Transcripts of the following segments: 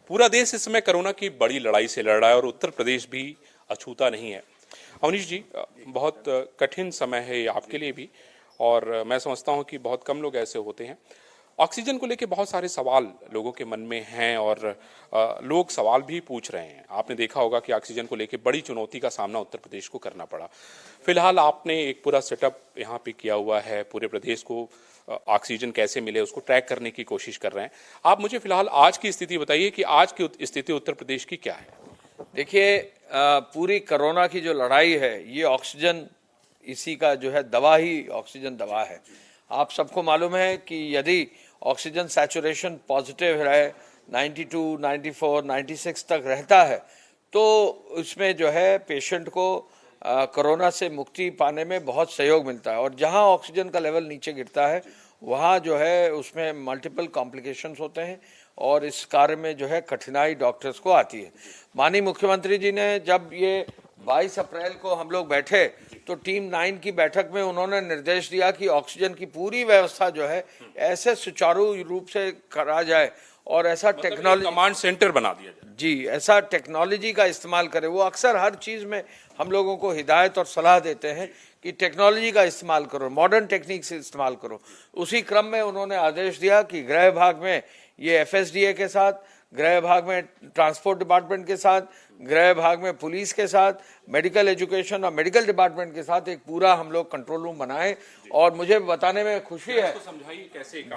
पूरा देश इस समय कोरोना की बड़ी लड़ाई से लड़ रहा है और उत्तर प्रदेश भी अछूता नहीं है। अवनीश जी, बहुत कठिन समय है ये आपके लिए भी, और मैं समझता हूँ कि बहुत कम लोग ऐसे होते हैं। ऑक्सीजन को लेके बहुत सारे सवाल लोगों के मन में हैं और लोग सवाल भी पूछ रहे हैं। आपने देखा होगा कि ऑक्सीजन को लेके बड़ी चुनौती का सामना उत्तर प्रदेश को करना पड़ा। फिलहाल आपने एक पूरा सेटअप यहाँ पे किया हुआ है, पूरे प्रदेश को ऑक्सीजन कैसे मिले उसको ट्रैक करने की कोशिश कर रहे हैं। आप मुझे फिलहाल आज की स्थिति बताइए कि आज की स्थिति उत्तर प्रदेश की क्या है। देखिए, पूरी कोरोना की जो लड़ाई है ये ऑक्सीजन, इसी का जो है दवा ही ऑक्सीजन दवा है। आप सबको मालूम है कि यदि ऑक्सीजन सैचुरेशन पॉजिटिव है 92, 94, 96 तक रहता है तो उसमें जो है पेशेंट को कोरोना से मुक्ति पाने में बहुत सहयोग मिलता है। और जहां ऑक्सीजन का लेवल नीचे गिरता है वहां जो है उसमें मल्टीपल कॉम्प्लिकेशंस होते हैं और इस कार्य में जो है कठिनाई डॉक्टर्स को आती है। माननीय मुख्यमंत्री जी ने जब ये 22 अप्रैल को हम लोग बैठे तो टीम 9 की बैठक में उन्होंने निर्देश दिया कि ऑक्सीजन की पूरी व्यवस्था जो है ऐसे सुचारू रूप से करा जाए और ऐसा टेक्नोलॉजी कमांड सेंटर बना दिया जाए। जी, ऐसा टेक्नोलॉजी का इस्तेमाल करे। वो अक्सर हर चीज़ में हम लोगों को हिदायत और सलाह देते हैं कि टेक्नोलॉजी का इस्तेमाल करो, मॉडर्न टेक्निक से इस्तेमाल करो। उसी क्रम में उन्होंने आदेश दिया कि गृह विभाग में ये एफएसडीए के साथ, गृह विभाग में ट्रांसपोर्ट डिपार्टमेंट के साथ, गृह विभाग में पुलिस के साथ, मेडिकल एजुकेशन और मेडिकल डिपार्टमेंट के साथ एक पूरा हम लोग कंट्रोल रूम बनाए। और मुझे बताने में खुशी है,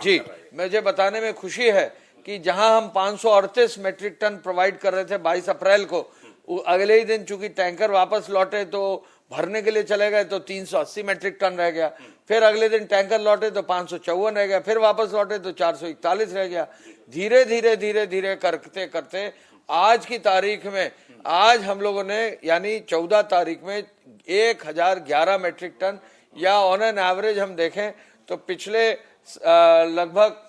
जी, मुझे बताने में खुशी है कि जहां हम 538 मेट्रिक टन प्रोवाइड कर रहे थे 22 अप्रैल को, अगले ही दिन चूंकि टैंकर वापस लौटे तो भरने के लिए चले गए तो 380 मेट्रिक टन रह गया। फिर अगले दिन टैंकर लौटे तो 554 रह गया, फिर वापस लौटे तो 441 रह गया। धीरे धीरे धीरे धीरे करते करते आज की तारीख में, आज हम लोगों ने यानी 14 तारीख में 1011 मेट्रिक टन, या ऑन एन एवरेज हम देखें तो पिछले लगभग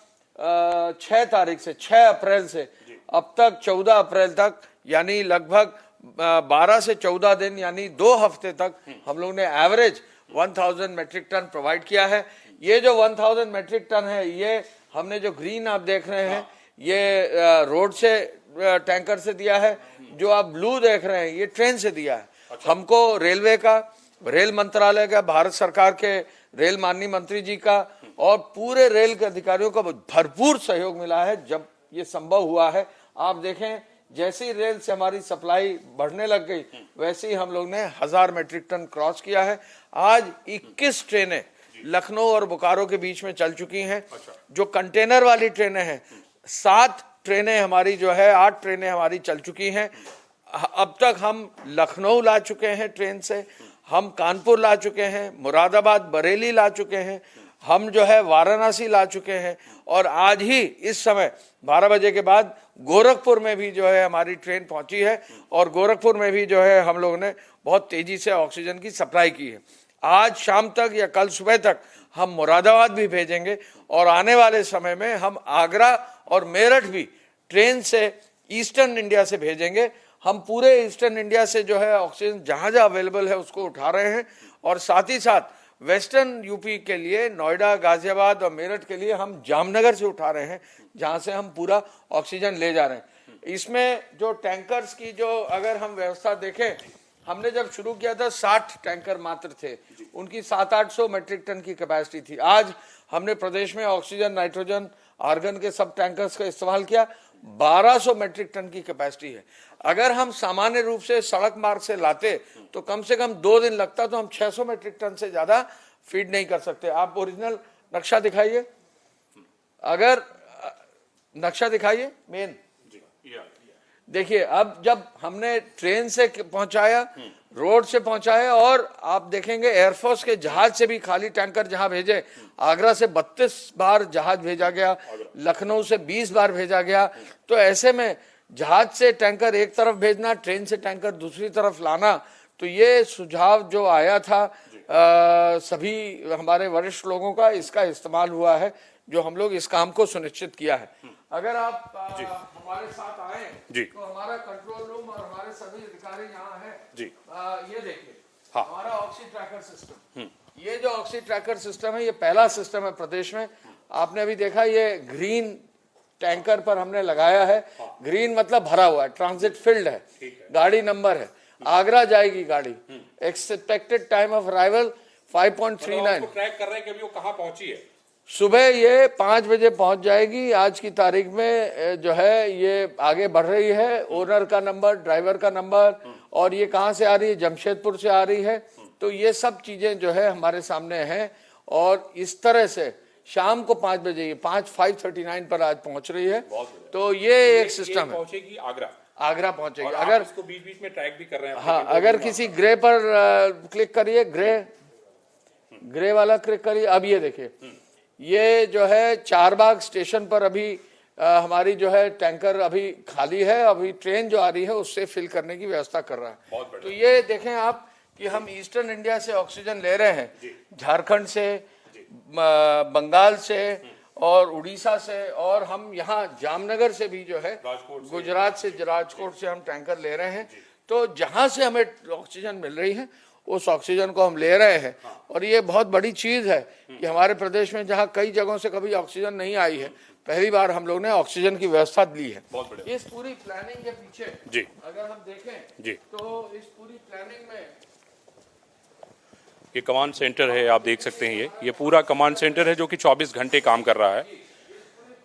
6 तारीख से, 6 अप्रैल से अब तक 14 अप्रैल तक, यानी लगभग 12 से 14 दिन यानी 2 हफ्ते तक हम लोग ने एवरेज 1000 मेट्रिक टन प्रोवाइड किया है। ये जो 1000 मेट्रिक टन है ये हमने जो ग्रीन आप देख रहे हैं ये रोड से टैंकर से दिया है, जो आप ब्लू देख रहे हैं ये ट्रेन से दिया है। हमको रेलवे का, रेल मंत्रालय का, भारत सरकार के रेल माननीय मंत्री जी का और पूरे रेल के अधिकारियों का भरपूर सहयोग मिला है जब ये संभव हुआ है। आप देखें जैसी रेल से हमारी सप्लाई बढ़ने लग गई वैसे ही हम लोग ने 1000 मेट्रिक टन क्रॉस किया है। आज 21 ट्रेनें लखनऊ और बोकारो के बीच में चल चुकी हैं। जो कंटेनर वाली ट्रेनें हैं 7 ट्रेनें हमारी जो है 8 ट्रेनें हमारी चल चुकी हैं। अब तक हम लखनऊ ला चुके हैं ट्रेन से, हम कानपुर ला चुके हैं, मुरादाबाद बरेली ला चुके हैं, हम जो है वाराणसी ला चुके हैं और आज ही इस समय 12 बजे के बाद गोरखपुर में भी जो है हमारी ट्रेन पहुंची है और गोरखपुर में भी जो है हम लोगों ने बहुत तेजी से ऑक्सीजन की सप्लाई की है। आज शाम तक या कल सुबह तक हम मुरादाबाद भी भेजेंगे और आने वाले समय में हम आगरा और मेरठ भी ट्रेन से ईस्टर्न इंडिया से भेजेंगे। हम पूरे ईस्टर्न इंडिया से जो है ऑक्सीजन जहां जहां अवेलेबल है उसको उठा रहे हैं और साथ ही साथ वेस्टर्न यूपी के लिए नोएडा, गाजियाबाद और मेरठ के लिए हम जामनगर से उठा रहे हैं जहां से हम पूरा ऑक्सीजन ले जा रहे हैं। इसमें जो टैंकर्स की जो अगर हम व्यवस्था देखें, हमने जब शुरू किया था 60 टैंकर मात्र थे, उनकी 700-800 मेट्रिक टन की कैपेसिटी थी। आज हमने प्रदेश में ऑक्सीजन, नाइट्रोजन, आर्गन के सब टैंकर्स का इस्तेमाल किया, 1200 मेट्रिक टन की कैपेसिटी है। अगर हम सामान्य रूप से सड़क मार्ग से लाते तो कम से कम 2 दिन लगता, तो हम 600 मेट्रिक टन से ज्यादा फीड नहीं कर सकते। आप ओरिजिनल नक्शा दिखाइए, अगर नक्शा दिखाइए मेन, देखिए अब जब हमने ट्रेन से पहुंचाया, रोड से पहुंचाया और आप देखेंगे एयरफोर्स के जहाज से भी खाली टैंकर जहां भेजे, आगरा से 32 बार जहाज भेजा गया, लखनऊ से 20 बार भेजा गया। तो ऐसे में जहाज से टैंकर एक तरफ भेजना, ट्रेन से टैंकर दूसरी तरफ लाना, तो ये सुझाव जो आया था सभी हमारे वरिष्ठ लोगों का, इसका इस्तेमाल हुआ है जो हम लोग इस काम को सुनिश्चित किया है। अगर आप हमारे साथ आए तो हमारा कंट्रोल रूम और हमारे सभी अधिकारी यहाँ हैं। ये देखिए हमारा ऑक्सी ट्रैकर सिस्टम, ये जो ऑक्सी ट्रैकर सिस्टम है ये पहला सिस्टम है प्रदेश में। आपने अभी देखा ये ग्रीन टैंकर पर हमने लगाया है। ग्रीन मतलब भरा हुआ है, ट्रांजिट फील्ड है, गाड़ी नंबर है, आगरा जाएगी गाड़ी। Expected time of arrival 5.39। Track कर रहे हैं कि अभी वो कहाँ पहुंची है। सुबह ये 5 बजे पहुंच जाएगी। आज की तारीख में जो है ये आगे बढ़ रही है। ओनर का नंबर, ड्राइवर का नंबर, और ये कहाँ से आ रही है, जमशेदपुर से आ रही है। तो ये सब चीजें जो है हमारे सामने हैं, और इस तरह से शाम को 5 बजे, 5:39 पर आज पहुंच रही है। तो ये एक सिस्टम है। पहुंचेगी आगरा, आगरा पहुंचेगी। और अगर इसको बीच बीच में ट्रैक भी कर रहे हैं। हाँ, अगर किसी ग्रे पर क्लिक करिए, ग्रे वाला क्लिक करिए। अब ये देखिए, ये जो है चारबाग स्टेशन पर अभी हमारी जो है टैंकर अभी खाली है। अभी ट्रेन जो आ रही है उससे फिल करने की व्यवस्था कर रहा है। तो ये देखें आप कि हम ईस्टर्न इंडिया से ऑक्सीजन ले रहे हैं, झारखंड से, बंगाल से और उड़ीसा से, और हम यहाँ जामनगर से भी जो है, गुजरात से, राजकोट से हम टैंकर ले रहे हैं। तो जहाँ से हमें ऑक्सीजन मिल रही है उस ऑक्सीजन को हम ले रहे हैं। और ये बहुत बड़ी चीज है कि हमारे प्रदेश में जहाँ कई जगहों से कभी ऑक्सीजन नहीं आई है, पहली बार हम लोग ने ऑक्सीजन की व्यवस्था ली है। इस पूरी प्लानिंग के पीछे जी अगर हम देखें जी, तो इस पूरी प्लानिंग में ये कमांड सेंटर है, आप देख सकते हैं। ये पूरा कमांड सेंटर है जो कि 24 घंटे काम कर रहा है।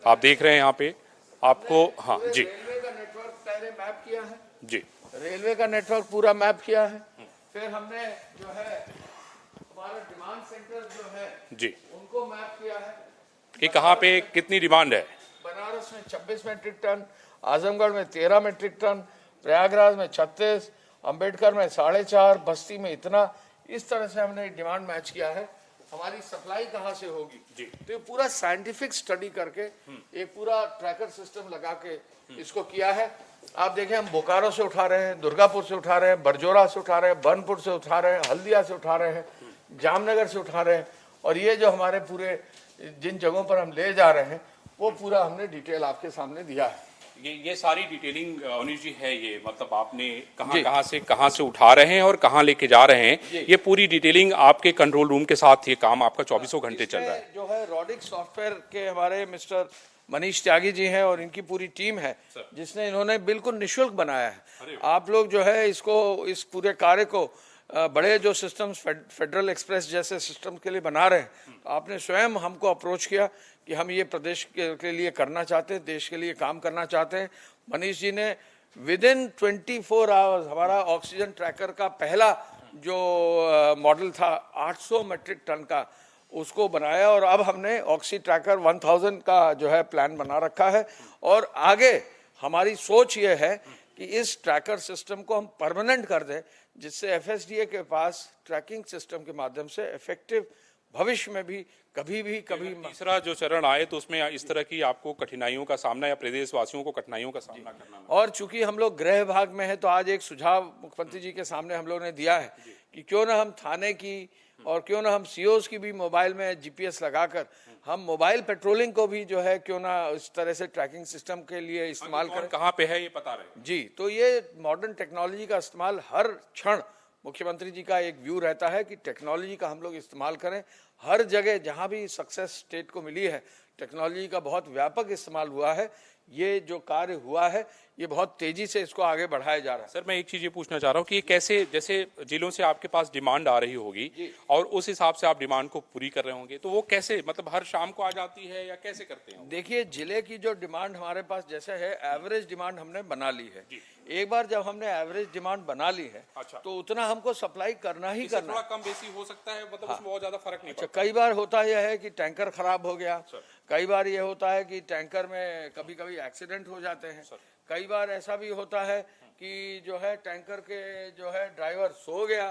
आप देख रहे हैं यहाँ पे आपको। हाँ जी, रेलवे का नेटवर्क पहले मैप किया है जी, रेलवे का नेटवर्क पूरा मैप किया है। फिर हमने जो है हमारा डिमांड सेंटर जो है जी, उनको मैप किया है कि कहाँ पे कितनी डिमांड है। बनारस में 26 मीट्रिक टन, आजमगढ़ में 13 मीट्रिक टन, प्रयागराज में 36, अंबेडकर में 4.5, बस्ती में इतना। इस तरह से हमने डिमांड मैच किया है। हमारी सप्लाई कहाँ से होगी जी, तो ये पूरा साइंटिफिक स्टडी करके एक पूरा ट्रैकर सिस्टम लगा के इसको किया है। आप देखें, हम बोकारो से उठा रहे हैं, दुर्गापुर से उठा रहे हैं, बरजोरा से उठा रहे हैं, बनपुर से उठा रहे हैं, हल्दिया से उठा रहे हैं, जामनगर से उठा रहे हैं। और ये जो हमारे पूरे जिन जगहों पर हम ले जा रहे हैं वो पूरा हमने डिटेल आपके सामने दिया है। ये सारी डिटेलिंग अवनीश जी है। ये मतलब आपने कहाँ से उठा रहे हैं और कहाँ लेके जा रहे हैं, ये पूरी डिटेलिंग आपके कंट्रोल रूम के साथ ये काम आपका 24 घंटे चल रहा है। जो है रॉडिक सॉफ्टवेयर के हमारे मिस्टर मनीष त्यागी जी हैं और इनकी पूरी टीम है, जिसने इन्होंने बिल्कुल निःशुल्क बनाया है। आप लोग जो है इसको, इस पूरे कार्य को बड़े जो सिस्टम्स फेडरल एक्सप्रेस जैसे सिस्टम के लिए बना रहे हैं, तो आपने स्वयं हमको अप्रोच किया कि हम ये प्रदेश के लिए करना चाहते हैं, देश के लिए काम करना चाहते हैं। मनीष जी ने विदिन 24 आवर्स हमारा ऑक्सीजन ट्रैकर का पहला जो मॉडल था 800 मीट्रिक टन का, उसको बनाया। और अब हमने ऑक्सी ट्रैकर 1000 का जो है प्लान बना रखा है। और आगे हमारी सोच ये है कि इस ट्रैकर सिस्टम को हम परमानेंट कर दें, जिससे एफएसडीए के पास ट्रैकिंग सिस्टम के माध्यम से इफेक्टिव भविष्य में भी कभी तीसरा जो चरण आए तो उसमें इस तरह की आपको कठिनाइयों का सामना या प्रदेशवासियों को कठिनाइयों का सामना करना ना। और चूंकि हम लोग गृह विभाग में है, तो आज एक सुझाव मुख्यमंत्री जी के सामने हम लोग ने दिया है कि क्यों ना हम थाने की और क्यों ना हम सीओज की भी मोबाइल में जीपीएस लगाकर हम मोबाइल पेट्रोलिंग को भी जो है क्यों ना इस तरह से ट्रैकिंग सिस्टम के लिए इस्तेमाल करें। कहाँ पे है ये पता रहे जी। तो ये मॉडर्न टेक्नोलॉजी का इस्तेमाल हर क्षण मुख्यमंत्री जी का एक व्यू रहता है कि टेक्नोलॉजी का हम लोग इस्तेमाल करें। हर जगह जहां भी सक्सेस स्टेट को मिली है, टेक्नोलॉजी का बहुत व्यापक इस्तेमाल हुआ है। ये जो कार्य हुआ है ये बहुत तेजी से इसको आगे बढ़ाया जा रहा है। सर, मैं एक चीज ये पूछना चाह रहा हूँ कि ये कैसे, जैसे जिलों से आपके पास डिमांड आ रही होगी और उस हिसाब से आप डिमांड को पूरी कर रहे होंगे, तो वो कैसे, मतलब हर शाम को आ जाती है या कैसे करते हैं? देखिए, जिले की जो डिमांड हमारे पास जैसे है, एवरेज डिमांड हमने बना ली है। एक बार जब हमने एवरेज डिमांड बना ली है, अच्छा, तो उतना हमको सप्लाई करना ही करना। थोड़ा कम बेसी हो सकता है, मतलब उसमें बहुत ज्यादा फर्क नहीं पड़ता। कई बार होता यह है कि टैंकर खराब हो गया, कई बार ये होता है कि टैंकर में कभी कभी एक्सीडेंट हो जाते हैं, कई बार ऐसा भी होता है कि जो है टैंकर के जो है ड्राइवर सो गया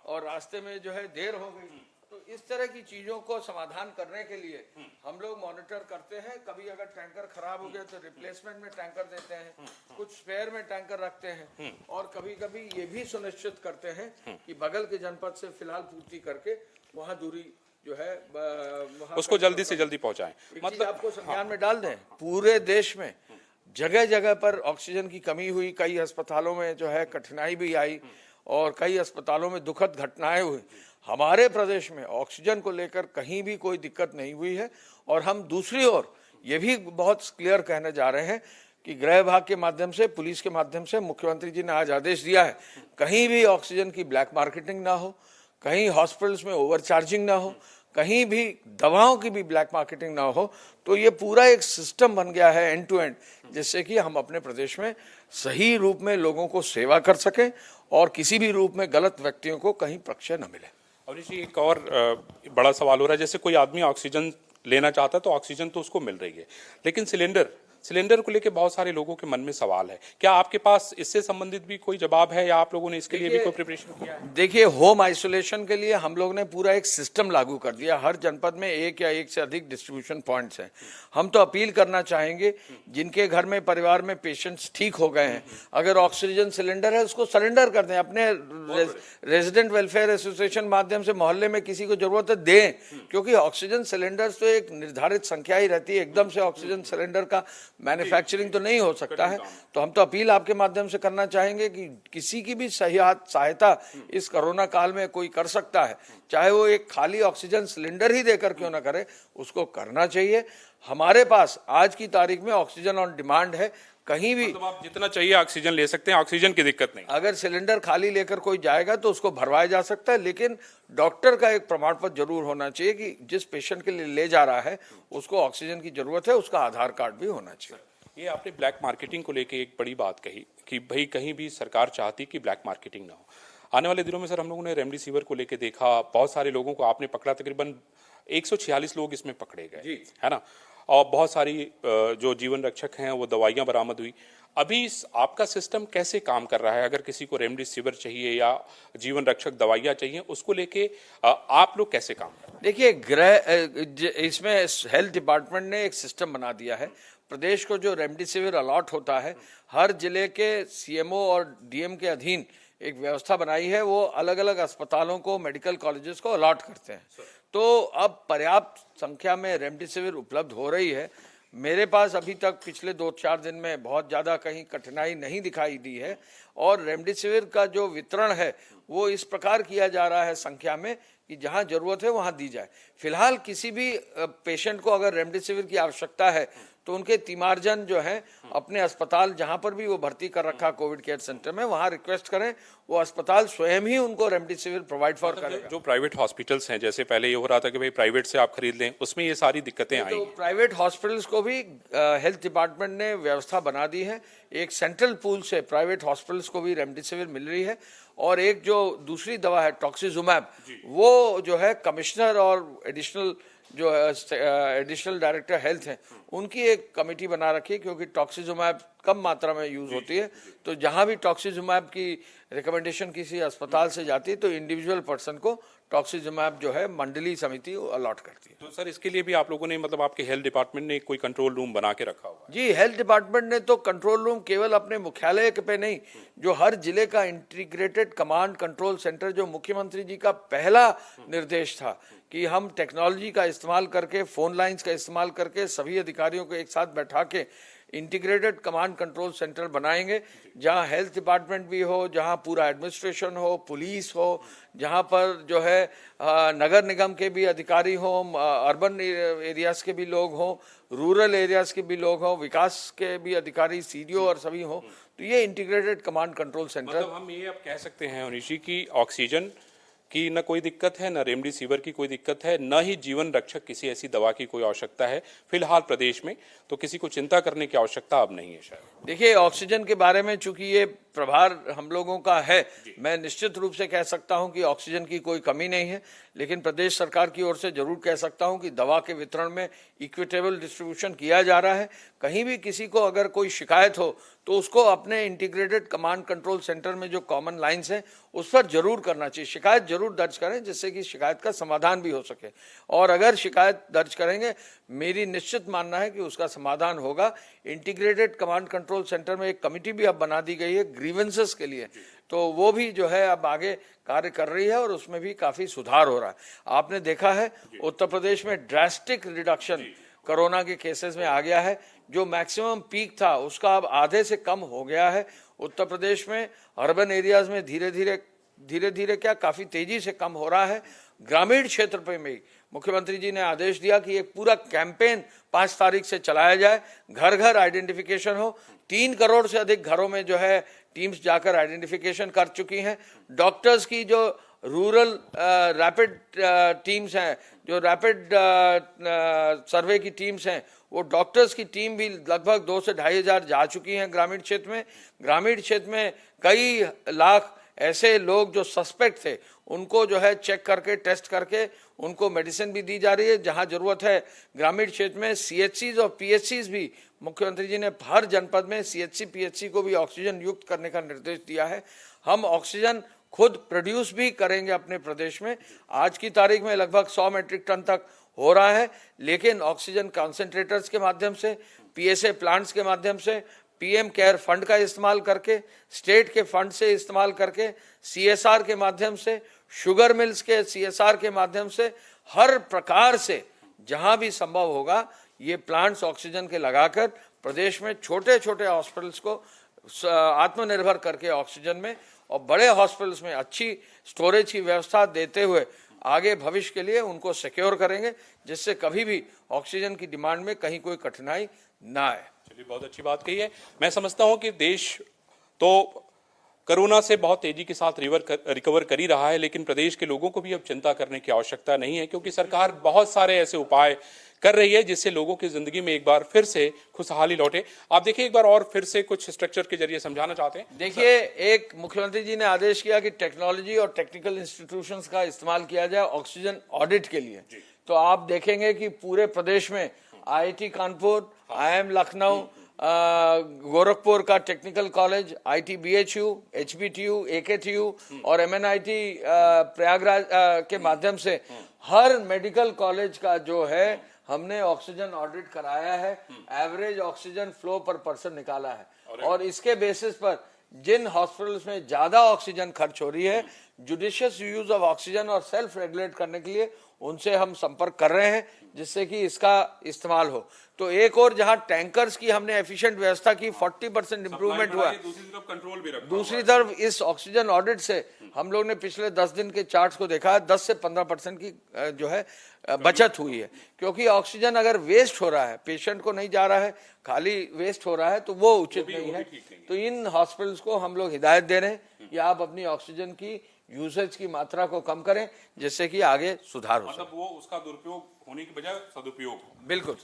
और रास्ते में जो है देर हो गई। तो इस तरह की चीजों को समाधान करने के लिए हम लोग मॉनिटर करते हैं। कभी अगर टैंकर खराब हो गया तो रिप्लेसमेंट में टैंकर देते हैं, कुछ स्पेयर में टैंकर रखते हैं, और कभी कभी ये भी सुनिश्चित करते हैं कि बगल के जनपद से फिलहाल पूर्ति करके वहाँ दूरी जो है उसको जल्दी से जल्दी पहुंचाएं। मतलब आपको संज्ञान में डाल दें, पूरे देश में जगह जगह पर ऑक्सीजन की कमी हुई, कई अस्पतालों में जो है कठिनाई भी आई और कई अस्पतालों में दुखद घटनाएं हुई। हमारे प्रदेश में ऑक्सीजन को लेकर कहीं भी कोई दिक्कत नहीं हुई है। और हम दूसरी ओर ये भी बहुत क्लियर कहने जा रहे हैं कि गृह विभाग के माध्यम से, पुलिस के माध्यम से मुख्यमंत्री जी ने आज आदेश दिया है कहीं भी ऑक्सीजन की ब्लैक मार्केटिंग ना हो, कहीं हॉस्पिटल्स में ओवरचार्जिंग ना हो, कहीं भी दवाओं की भी ब्लैक मार्केटिंग ना हो। तो ये पूरा एक सिस्टम बन गया है एंड टू एंड, जिससे कि हम अपने प्रदेश में सही रूप में लोगों को सेवा कर सकें और किसी भी रूप में गलत व्यक्तियों को कहीं प्रक्षय न मिले। अवनीश जी, एक और बड़ा सवाल हो रहा है, जैसे कोई आदमी ऑक्सीजन लेना चाहता है तो ऑक्सीजन तो उसको मिल रही है, लेकिन सिलेंडर को लेके बहुत सारे लोगों के मन में सवाल है। क्या आपके पास इससे संबंधित भी कोई जवाब है या आप लोगों ने इसके लिए भी कोई प्रिपरेशन किया है? देखिए, होम आइसोलेशन के लिए हम लोग ने पूरा एक सिस्टम लागू कर दिया। हर जनपद में एक या एक से अधिक डिस्ट्रीब्यूशन पॉइंट्स हैं। हम तो अपील करना चाहेंगे, जिनके घर में परिवार में पेशेंट्स ठीक हो गए हैं, अगर ऑक्सीजन सिलेंडर है उसको सरेंडर कर दें। अपने रेजिडेंट वेलफेयर एसोसिएशन माध्यम से मोहल्ले में किसी को जरूरत है दें, क्योंकि ऑक्सीजन सिलेंडर तो एक निर्धारित संख्या ही रहती है। एकदम से ऑक्सीजन सिलेंडर का मैन्युफैक्चरिंग तो नहीं हो सकता है। तो हम तो अपील आपके माध्यम से करना चाहेंगे कि किसी की भी सहायता इस कोरोना काल में कोई कर सकता है, चाहे वो एक खाली ऑक्सीजन सिलेंडर ही देकर क्यों ना करे, उसको करना चाहिए। हमारे पास आज की तारीख में ऑक्सीजन ऑन डिमांड है, कहीं भी मतलब आप जितना चाहिए ऑक्सीजन ले सकते हैं, ऑक्सीजन की दिक्कत नहीं। अगर सिलेंडर खाली लेकर कोई जाएगा तो उसको भरवाया जा सकता है, लेकिन डॉक्टर का एक प्रमाण पत्र जरूर होना चाहिए कि जिस पेशेंट के लिए ले जा रहा है उसको ऑक्सीजन की जरूरत है, उसका आधार कार्ड भी होना चाहिए। ये आपने ब्लैक मार्केटिंग को लेके एक बड़ी बात कही कि भाई कहीं भी सरकार चाहती कि ब्लैक मार्केटिंग ना हो। आने वाले दिनों में सर हम लोगों ने रेमडेसिविर को लेके देखा, बहुत सारे लोगों को आपने पकड़ा, तकरीबन 146 लोग इसमें पकड़े गए, है ना, और बहुत सारी जो जीवन रक्षक हैं वो दवाइयां बरामद हुई। अभी आपका सिस्टम कैसे काम कर रहा है? अगर किसी को रेमडेसिविर चाहिए या जीवन रक्षक दवाइयां चाहिए, उसको लेके आप लोग कैसे काम कर रहे हैं? देखिए, इसमें हेल्थ डिपार्टमेंट ने एक सिस्टम बना दिया है। प्रदेश को जो रेमडेसिविर अलॉट होता है, हर जिले के सीएमओ और डीएम के अधीन एक व्यवस्था बनाई है। वो अलग अलग अस्पतालों को, मेडिकल कॉलेजेस को अलॉट करते हैं। तो अब पर्याप्त संख्या में रेमडेसिविर उपलब्ध हो रही है। मेरे पास अभी तक पिछले 2-4 दिन में बहुत ज़्यादा कहीं कठिनाई नहीं दिखाई दी है, और रेमडेसिविर का जो वितरण है वो इस प्रकार किया जा रहा है संख्या में कि जहां जरूरत है वहां दी जाए। फिलहाल किसी भी पेशेंट को अगर रेमडेसिविर की आवश्यकता है तो उनके तीमारजन जो है अपने अस्पताल, जहां पर भी वो भर्ती कर रखा कोविड केयर सेंटर में, वहां रिक्वेस्ट करें, वो अस्पताल स्वयं ही उनको रेमडेसिविर प्रोवाइड फॉर करेगा। जो प्राइवेट हॉस्पिटल्स हैं, जैसे पहले ये हो रहा था कि भाई प्राइवेट से आप खरीद लें, उसमें ये सारी दिक्कतें आई। तो प्राइवेट हॉस्पिटल्स को भी हेल्थ डिपार्टमेंट ने व्यवस्था बना दी है। एक सेंट्रल पूल से प्राइवेट हॉस्पिटल्स को भी रेमडेसिविर मिल रही है, और एक जो दूसरी दवा है टॉक्सिजुमैब, वो जो है कमिश्नर और एडिशनल डायरेक्टर हेल्थ हैं, उनकी एक कमेटी बना रखी है, क्योंकि टॉक्सिजुमैब कम मात्रा में यूज होती है। तो जहां भी टॉक्सिजुमैब की रिकमेंडेशन किसी अस्पताल से जाती है तो इंडिविजुअल पर्सन को टॉक्सिजुमैब जो है मंडली समिति अलॉट करती है। तो सर इसके लिए भी आप लोगों ने, मतलब आपके हेल्थ डिपार्टमेंट ने कोई कंट्रोल रूम बना के रखा हुआ है? जी, हेल्थ डिपार्टमेंट ने तो कंट्रोल रूम केवल अपने मुख्यालय पे नहीं, जो हर जिले का इंटीग्रेटेड कमांड कंट्रोल सेंटर, जो मुख्यमंत्री जी का पहला निर्देश था कि हम टेक्नोलॉजी का इस्तेमाल करके, फोन लाइंस का इस्तेमाल करके सभी अधिकारियों को एक साथ बैठा के इंटीग्रेटेड कमांड कंट्रोल सेंटर बनाएंगे, जहां हेल्थ डिपार्टमेंट भी हो, जहां पूरा एडमिनिस्ट्रेशन हो, पुलिस हो, जहां पर जो है नगर निगम के भी अधिकारी हो, अर्बन एरियाज के भी लोग हो, रूरल एरियाज के भी लोग हो, विकास के भी अधिकारी, सीडीओ और सभी हो। तो ये इंटीग्रेटेड कमांड कंट्रोल सेंटर, मतलब हम ये अब कह सकते हैं अवनीश जी की ऑक्सीजन की न कोई दिक्कत है, न रेमडेसिविर की कोई दिक्कत है, न ही जीवन रक्षक किसी ऐसी दवा की कोई आवश्यकता है फिलहाल प्रदेश में। तो किसी को चिंता करने की आवश्यकता अब नहीं है शायद। देखिए, ऑक्सीजन के बारे में चूंकि ये प्रभार हम लोगों का है, मैं निश्चित रूप से कह सकता हूं कि ऑक्सीजन की कोई कमी नहीं है, लेकिन प्रदेश सरकार की ओर से जरूर कह सकता हूं कि दवा के वितरण में इक्विटेबल डिस्ट्रीब्यूशन किया जा रहा है। कहीं भी किसी को अगर कोई शिकायत हो तो उसको अपने इंटीग्रेटेड कमांड कंट्रोल सेंटर में जो कॉमन लाइंस हैं उस पर जरूर करना चाहिए, शिकायत जरूर दर्ज करें, जिससे कि शिकायत का समाधान भी हो सके। और अगर शिकायत दर्ज करेंगे, मेरी निश्चित मानना है कि उसका समाधान होगा। इंटीग्रेटेड कमांड कंट्रोल सेंटर में एक कमिटी भी अब बना दी गई है ग्रीवेंसेस के लिए, तो वो भी जो है अब आगे कार्य कर रही है और उसमें भी काफी सुधार हो रहा है। आपने देखा है उत्तर प्रदेश में ड्रास्टिक रिडक्शन कोरोना के केसेस में आ गया है। जो मैक्सिमम पीक था उसका अब आधे से कम हो गया है। उत्तर प्रदेश में अर्बन एरियाज में धीरे धीरे क्या काफी तेजी से कम हो रहा है। ग्रामीण क्षेत्र पे में मुख्यमंत्री जी ने आदेश दिया कि एक पूरा कैंपेन 5 तारीख से चलाया जाए, घर घर आइडेंटिफिकेशन हो। 3 करोड़ से अधिक घरों में जो है टीम्स जाकर आइडेंटिफिकेशन कर चुकी हैं। डॉक्टर्स की जो रूरल रैपिड टीम्स हैं, जो रैपिड सर्वे की टीम्स हैं, वो डॉक्टर्स की टीम भी लगभग 2 से 2,500 जा चुकी हैं ग्रामीण क्षेत्र में। ग्रामीण क्षेत्र में कई लाख ऐसे लोग जो सस्पेक्ट थे, उनको जो है चेक करके, टेस्ट करके उनको मेडिसिन भी दी जा रही है। जहां जरूरत है ग्रामीण क्षेत्र में CHCs और PHCs भी, मुख्यमंत्री जी ने हर जनपद में CHC PHC को भी ऑक्सीजन युक्त करने का निर्देश दिया है। हम ऑक्सीजन खुद प्रोड्यूस भी करेंगे अपने प्रदेश में। आज की तारीख में लगभग 100 मेट्रिक टन तक हो रहा है, लेकिन ऑक्सीजन कॉन्सेंट्रेटर्स के माध्यम से, PSA प्लांट्स के माध्यम से, PM केयर फंड का इस्तेमाल करके, स्टेट के फंड से इस्तेमाल करके, CSR के माध्यम से, शुगर मिल्स के CSR के माध्यम से, हर प्रकार से जहां भी संभव होगा ये प्लांट्स ऑक्सीजन के लगाकर प्रदेश में छोटे छोटे हॉस्पिटल्स को आत्मनिर्भर करके ऑक्सीजन में, और बड़े हॉस्पिटल्स में अच्छी स्टोरेज की व्यवस्था देते हुए आगे भविष्य के लिए उनको सिक्योर करेंगे, जिससे कभी भी ऑक्सीजन की डिमांड में कहीं कोई कठिनाई ना आए। चलिए, बहुत अच्छी बात कही है। मैं समझता हूं कि देश तो कोरोना से बहुत तेजी के साथ रिकवर कर ही रहा है, लेकिन प्रदेश के लोगों को भी अब चिंता करने की आवश्यकता नहीं है, क्योंकि सरकार बहुत सारे ऐसे उपाय कर रही है जिससे लोगों की जिंदगी में एक बार फिर से खुशहाली लौटे। आप देखिए, एक बार और फिर से कुछ स्ट्रक्चर के जरिए समझाना चाहते हैं। देखिए, एक मुख्यमंत्री जी ने आदेश किया कि टेक्नोलॉजी और टेक्निकल इंस्टीट्यूशंस का इस्तेमाल किया जाए ऑक्सीजन ऑडिट के लिए। तो आप देखेंगे कि पूरे प्रदेश में IIT कानपुर, IIM लखनऊ, गोरखपुर का technical college, IT BHU, HBTU, AKTU और MNIT प्रयागराज के माध्यम से हर मेडिकल कॉलेज का जो है हमने ऑक्सीजन ऑडिट कराया है, एवरेज ऑक्सीजन फ्लो पर पर्सन निकाला है, और इसके बेसिस पर जिन हॉस्पिटल्स में ज्यादा ऑक्सीजन खर्च हो रही है, जुडिशियस यूज ऑफ ऑक्सीजन और सेल्फ रेगुलेट करने के लिए उनसे हम संपर्क कर रहे हैं, जिससे कि इसका इस्तेमाल हो। तो एक और जहां टैंकर्स की हमने एफिशिएंट व्यवस्था की, 40% इंप्रूवमेंट हुआ, दूसरी तरफ कंट्रोल भी रखा, दूसरी तरफ इस ऑक्सीजन ऑडिट से हम लोग ने पिछले 10 दिन के चार्ट्स को देखा है, 10 से 15% की जो है बचत हुई है। क्योंकि ऑक्सीजन अगर वेस्ट हो रहा है, पेशेंट को नहीं जा रहा है, खाली वेस्ट हो रहा है, तो वो उचित नहीं है। तो इन हॉस्पिटल्स को हम लोग हिदायत दे रहे हैं कि आप अपनी ऑक्सीजन की यूसेज की मात्रा को कम करें, जिससे कि आगे सुधार हो। मतलब वो उसका दुरुपयोग होने की बजाय सदुपयोग हो। बिल्कुल।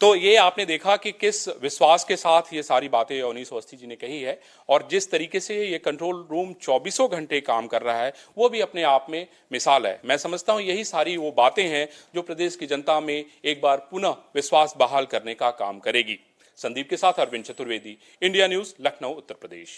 तो ये आपने देखा कि किस विश्वास के साथ ये सारी बातें अवनीश अवस्थी जी ने कही है, और जिस तरीके से ये कंट्रोल रूम 24 घंटे काम कर रहा है, वो भी अपने आप में मिसाल है। मैं समझता हूँ यही सारी वो बातें हैं जो प्रदेश की जनता में एक बार पुनः विश्वास बहाल करने का काम करेगी। संदीप के साथ अरविंद चतुर्वेदी, इंडिया न्यूज, लखनऊ, उत्तर प्रदेश।